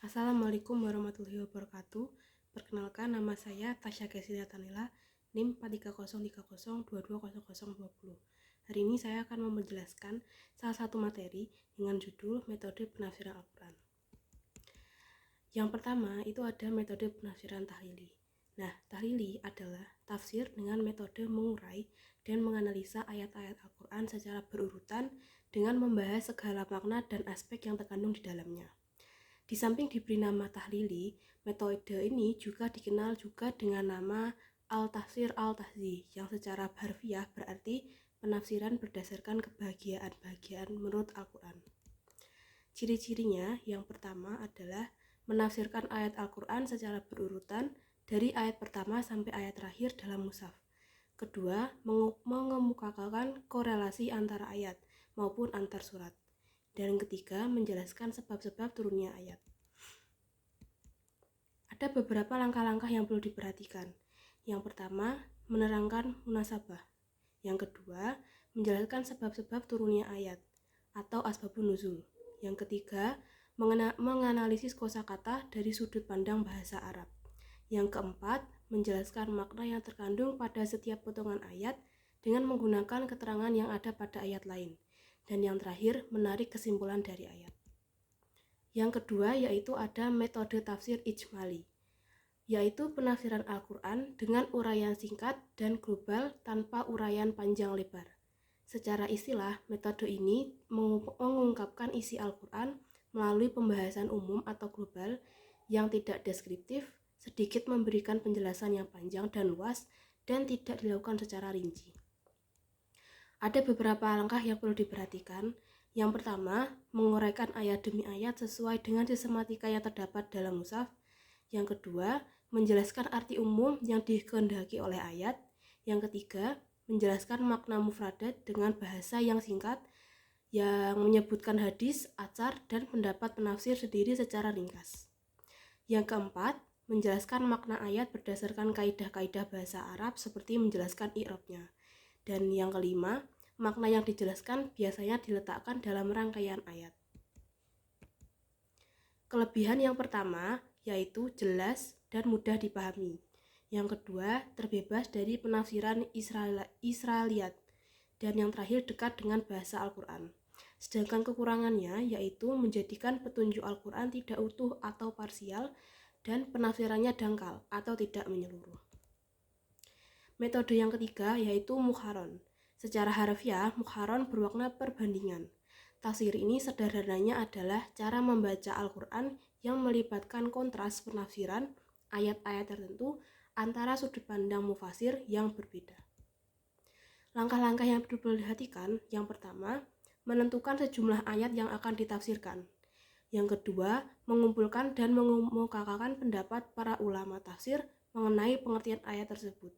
Assalamualaikum warahmatullahi wabarakatuh. Perkenalkan, nama saya Tasya Gesia Tanila, NIM 43030220020. Hari ini saya akan menjelaskan salah satu materi dengan judul metode penafsiran Al-Quran. Yang pertama itu ada metode penafsiran tahlili. Nah, tahlili adalah tafsir dengan metode mengurai dan menganalisa ayat-ayat Al-Quran secara berurutan dengan membahas segala makna dan aspek yang terkandung di dalamnya. Di samping diberi nama tahlili, metode ini juga dikenal juga dengan nama al-tafsir al-tahzi yang secara harfiah berarti penafsiran berdasarkan kebahagiaan menurut Al-Quran. Ciri-cirinya yang pertama adalah menafsirkan ayat Al-Quran secara berurutan dari ayat pertama sampai ayat terakhir dalam mushaf. Kedua, mengemukakan korelasi antara ayat maupun antar surat. Dan ketiga, menjelaskan sebab-sebab turunnya ayat. Ada beberapa langkah-langkah yang perlu diperhatikan. Yang pertama, menerangkan munasabah. Yang kedua, menjelaskan sebab-sebab turunnya ayat atau asbabun nuzul. Yang ketiga, menganalisis kosakata dari sudut pandang bahasa Arab. Yang keempat, menjelaskan makna yang terkandung pada setiap potongan ayat dengan menggunakan keterangan yang ada pada ayat lain. Dan yang terakhir, menarik kesimpulan dari ayat. Yang kedua yaitu ada metode tafsir ijmali, yaitu penafsiran Al-Quran dengan uraian singkat dan global tanpa uraian panjang lebar. Secara istilah, metode ini mengungkapkan isi Al-Quran melalui pembahasan umum atau global yang tidak deskriptif, sedikit memberikan penjelasan yang panjang dan luas, dan tidak dilakukan secara rinci. Ada beberapa langkah yang perlu diperhatikan. Yang pertama, menguraikan ayat demi ayat sesuai dengan sistematika yang terdapat dalam mushaf. Yang kedua, menjelaskan arti umum yang dikehendaki oleh ayat. Yang ketiga, menjelaskan makna mufradat dengan bahasa yang singkat yang menyebutkan hadis, atsar, dan pendapat penafsir sendiri secara ringkas. Yang keempat, menjelaskan makna ayat berdasarkan kaidah-kaidah bahasa Arab seperti menjelaskan i'rabnya. Dan yang kelima, makna yang dijelaskan biasanya diletakkan dalam rangkaian ayat. Kelebihan yang pertama yaitu jelas dan mudah dipahami. Yang kedua, terbebas dari penafsiran Israiliyat. Dan yang terakhir, dekat dengan bahasa Al-Quran. Sedangkan kekurangannya yaitu menjadikan petunjuk Al-Quran tidak utuh atau parsial dan penafsirannya dangkal atau tidak menyeluruh. Metode yang ketiga yaitu mukharon. Secara harfiah, mukharon bermakna perbandingan. Tafsir ini sederhananya adalah cara membaca Al-Quran yang melibatkan kontras penafsiran ayat-ayat tertentu antara sudut pandang mufasir yang berbeda. Langkah-langkah yang perlu diperhatikan, yang pertama, menentukan sejumlah ayat yang akan ditafsirkan. Yang kedua, mengumpulkan dan mengemukakan pendapat para ulama tafsir mengenai pengertian ayat tersebut.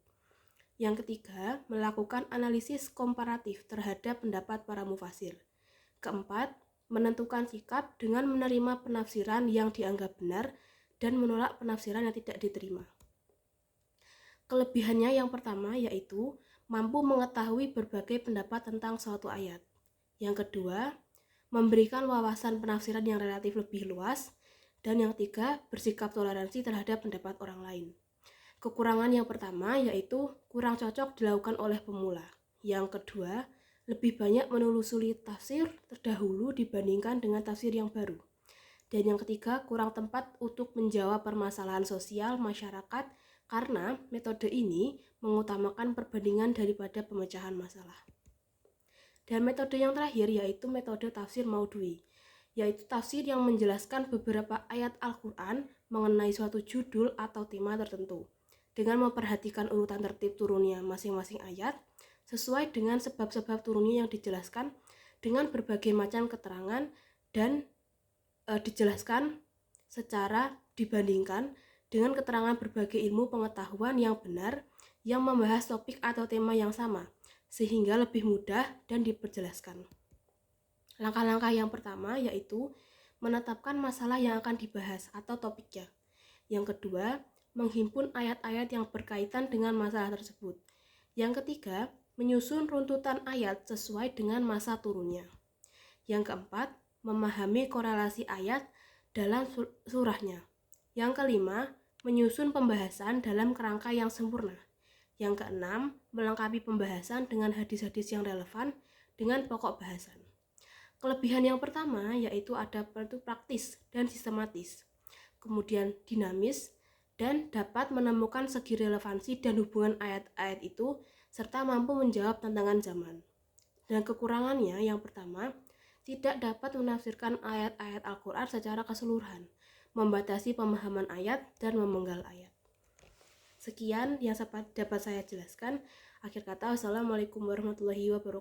Yang ketiga, melakukan analisis komparatif terhadap pendapat para mufasir. Keempat, menentukan sikap dengan menerima penafsiran yang dianggap benar dan menolak penafsiran yang tidak diterima. Kelebihannya yang pertama yaitu mampu mengetahui berbagai pendapat tentang suatu ayat. Yang kedua, memberikan wawasan penafsiran yang relatif lebih luas. Dan yang ketiga, bersikap toleransi terhadap pendapat orang lain. Kekurangan yang pertama yaitu kurang cocok dilakukan oleh pemula. Yang kedua, lebih banyak menelusuri tafsir terdahulu dibandingkan dengan tafsir yang baru. Dan yang ketiga, kurang tepat untuk menjawab permasalahan sosial masyarakat karena metode ini mengutamakan perbandingan daripada pemecahan masalah. Dan metode yang terakhir yaitu metode tafsir maudhui, yaitu tafsir yang menjelaskan beberapa ayat Al-Quran mengenai suatu judul atau tema tertentu dengan memperhatikan urutan tertib turunnya masing-masing ayat sesuai dengan sebab-sebab turunnya yang dijelaskan dengan berbagai macam keterangan dan dijelaskan secara dibandingkan dengan keterangan berbagai ilmu pengetahuan yang benar yang membahas topik atau tema yang sama sehingga lebih mudah dan diperjelaskan. Langkah-langkah yang pertama yaitu menetapkan masalah yang akan dibahas atau topiknya. Yang kedua, menghimpun ayat-ayat yang berkaitan dengan masalah tersebut. Yang ketiga, menyusun runtutan ayat sesuai dengan masa turunnya. Yang keempat, memahami korelasi ayat dalam surahnya. Yang kelima, menyusun pembahasan dalam kerangka yang sempurna. Yang keenam, melengkapi pembahasan dengan hadis-hadis yang relevan dengan pokok bahasan. Kelebihan yang pertama yaitu ada praktis dan sistematis, kemudian dinamis, dan dapat menemukan segi relevansi dan hubungan ayat-ayat itu, serta mampu menjawab tantangan zaman. Dan kekurangannya yang pertama, tidak dapat menafsirkan ayat-ayat Al-Quran secara keseluruhan, membatasi pemahaman ayat dan memenggal ayat. Sekian yang dapat saya jelaskan. Akhir kata, wassalamualaikum warahmatullahi wabarakatuh.